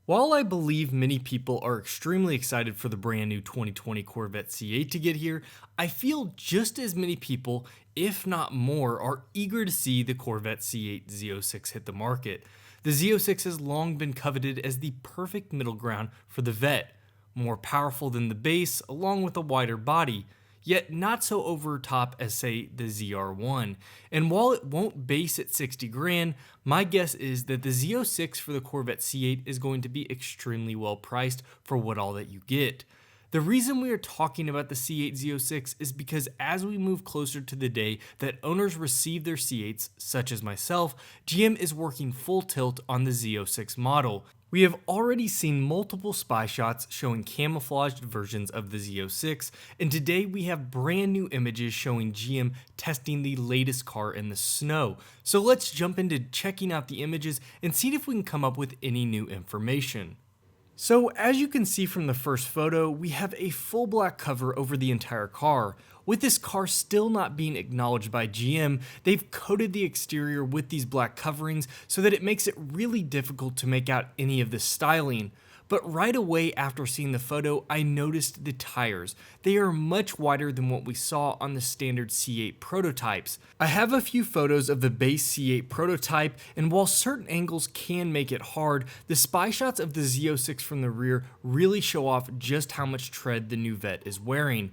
While I believe many people are extremely excited for the brand new 2020 Corvette C8 to get here, I feel just as many people, if not more, are eager to see the Corvette C8 Z06 hit the market. The Z06 has long been coveted as the perfect middle ground for the Vette, more powerful than the base along with a wider body, yet not so over top as say the ZR1. And while it won't base at 60 grand, my guess is that the Z06 for the Corvette C8 is going to be extremely well priced for what all that you get. The reason we are talking about the C8 Z06 is because as we move closer to the day that owners receive their C8s, such as myself, GM is working full tilt on the Z06 model. We have already seen multiple spy shots showing camouflaged versions of the Z06, and today we have brand new images showing GM testing the latest car in the snow. So let's jump into checking out the images and see if we can come up with any new information. So as you can see from the first photo, we have a full black cover over the entire car. With this car still not being acknowledged by GM, they've coated the exterior with these black coverings so that it makes it really difficult to make out any of the styling. But right away after seeing the photo, I noticed the tires. They are much wider than what we saw on the standard C8 prototypes. I have a few photos of the base C8 prototype, and while certain angles can make it hard, the spy shots of the Z06 from the rear really show off just how much tread the new Vette is wearing.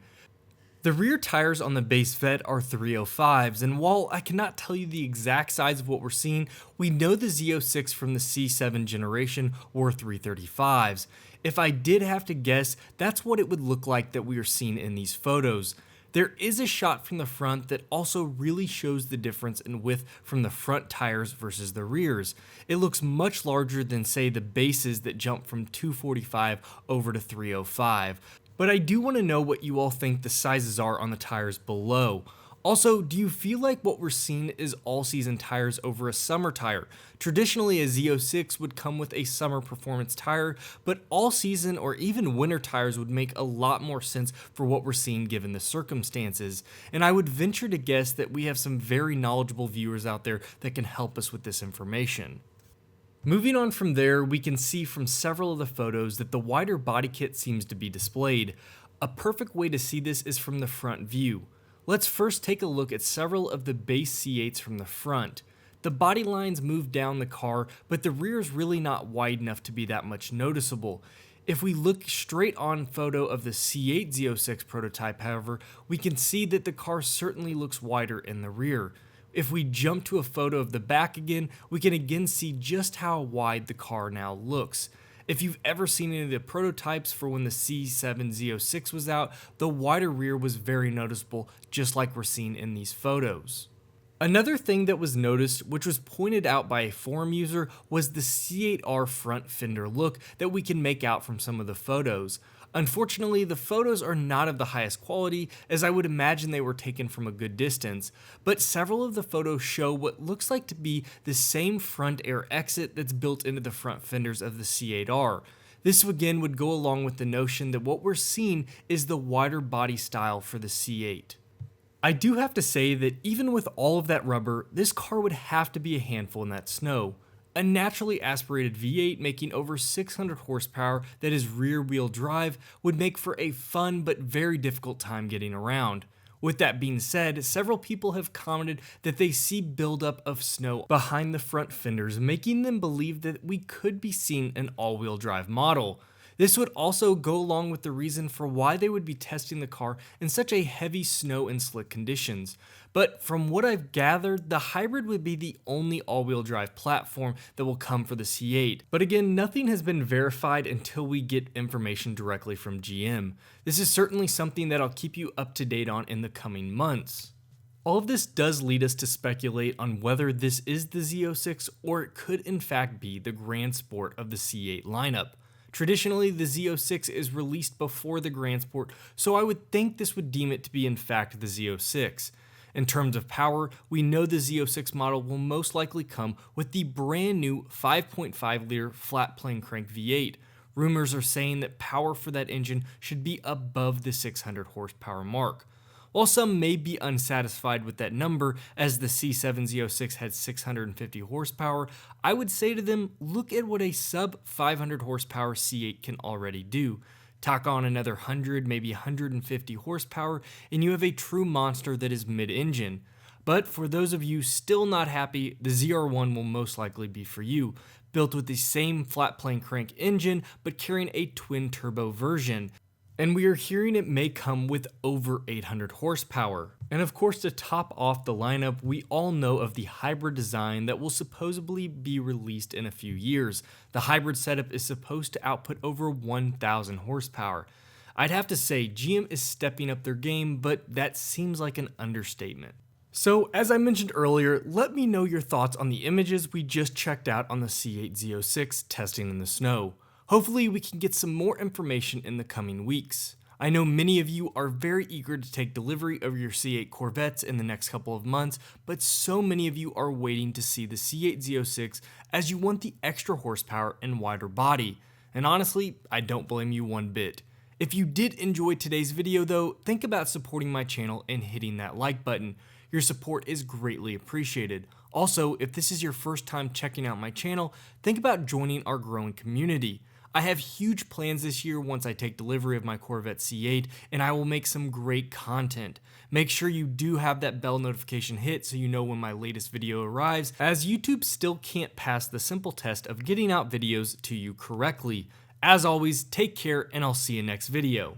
The rear tires on the base Vette are 305s, and while I cannot tell you the exact size of what we're seeing, we know the Z06 from the C7 generation were 335s. If I did have to guess, that's what it would look like that we are seeing in these photos. There is a shot from the front that also really shows the difference in width from the front tires versus the rears. It looks much larger than say the bases that jump from 245 over to 305. But I do want to know what you all think the sizes are on the tires below. Also, do you feel like what we're seeing is all-season tires over a summer tire? Traditionally, a Z06 would come with a summer performance tire, but all-season or even winter tires would make a lot more sense for what we're seeing given the circumstances. And I would venture to guess that we have some very knowledgeable viewers out there that can help us with this information. Moving on from there, we can see from several of the photos that the wider body kit seems to be displayed. A perfect way to see this is from the front view. Let's first take a look at several of the base C8s from the front. The body lines move down the car, but the rear is really not wide enough to be that much noticeable. If we look straight on photo of the C8 Z06 prototype, however, we can see that the car certainly looks wider in the rear. If we jump to a photo of the back again, we can again see just how wide the car now looks. If you've ever seen any of the prototypes for when the C7 Z06 was out, the wider rear was very noticeable, just like we're seeing in these photos. Another thing that was noticed, which was pointed out by a forum user, was the C8R front fender look that we can make out from some of the photos. Unfortunately, the photos are not of the highest quality, as I would imagine they were taken from a good distance, but several of the photos show what looks like to be the same front air exit that's built into the front fenders of the C8R. This again would go along with the notion that what we're seeing is the wider body style for the C8. I do have to say that even with all of that rubber, this car would have to be a handful in that snow. A naturally aspirated V8 making over 600 horsepower that is rear-wheel drive would make for a fun but very difficult time getting around. With that being said, several people have commented that they see buildup of snow behind the front fenders, making them believe that we could be seeing an all-wheel drive model. This would also go along with the reason for why they would be testing the car in such a heavy snow and slick conditions. But from what I've gathered, the hybrid would be the only all-wheel drive platform that will come for the C8. But again, nothing has been verified until we get information directly from GM. This is certainly something that I'll keep you up to date on in the coming months. All of this does lead us to speculate on whether this is the Z06 or it could in fact be the Grand Sport of the C8 lineup. Traditionally, the Z06 is released before the Grand Sport, so I would think this would deem it to be in fact the Z06. In terms of power, we know the Z06 model will most likely come with the brand new 5.5 liter flat plane crank V8. Rumors are saying that power for that engine should be above the 600 horsepower mark. While some may be unsatisfied with that number, as the C7 Z06 had 650 horsepower, I would say to them, look at what a sub 500 horsepower C8 can already do. Tack on another 100, maybe 150 horsepower, and you have a true monster that is mid-engine. But for those of you still not happy, the ZR1 will most likely be for you. Built with the same flat plane crank engine, but carrying a twin turbo version. And we are hearing it may come with over 800 horsepower. And of course, to top off the lineup, we all know of the hybrid design that will supposedly be released in a few years. The hybrid setup is supposed to output over 1,000 horsepower. I'd have to say GM is stepping up their game, but that seems like an understatement. So, as I mentioned earlier, let me know your thoughts on the images we just checked out on the C8 Z06 testing in the snow. Hopefully we can get some more information in the coming weeks. I know many of you are very eager to take delivery of your C8 Corvettes in the next couple of months, but so many of you are waiting to see the C8 Z06 as you want the extra horsepower and wider body. And honestly, I don't blame you one bit. If you did enjoy today's video though, think about supporting my channel and hitting that like button. Your support is greatly appreciated. Also, if this is your first time checking out my channel, think about joining our growing community. I have huge plans this year once I take delivery of my Corvette C8, and I will make some great content. Make sure you do have that bell notification hit so you know when my latest video arrives, as YouTube still can't pass the simple test of getting out videos to you correctly. As always, take care and I'll see you next video.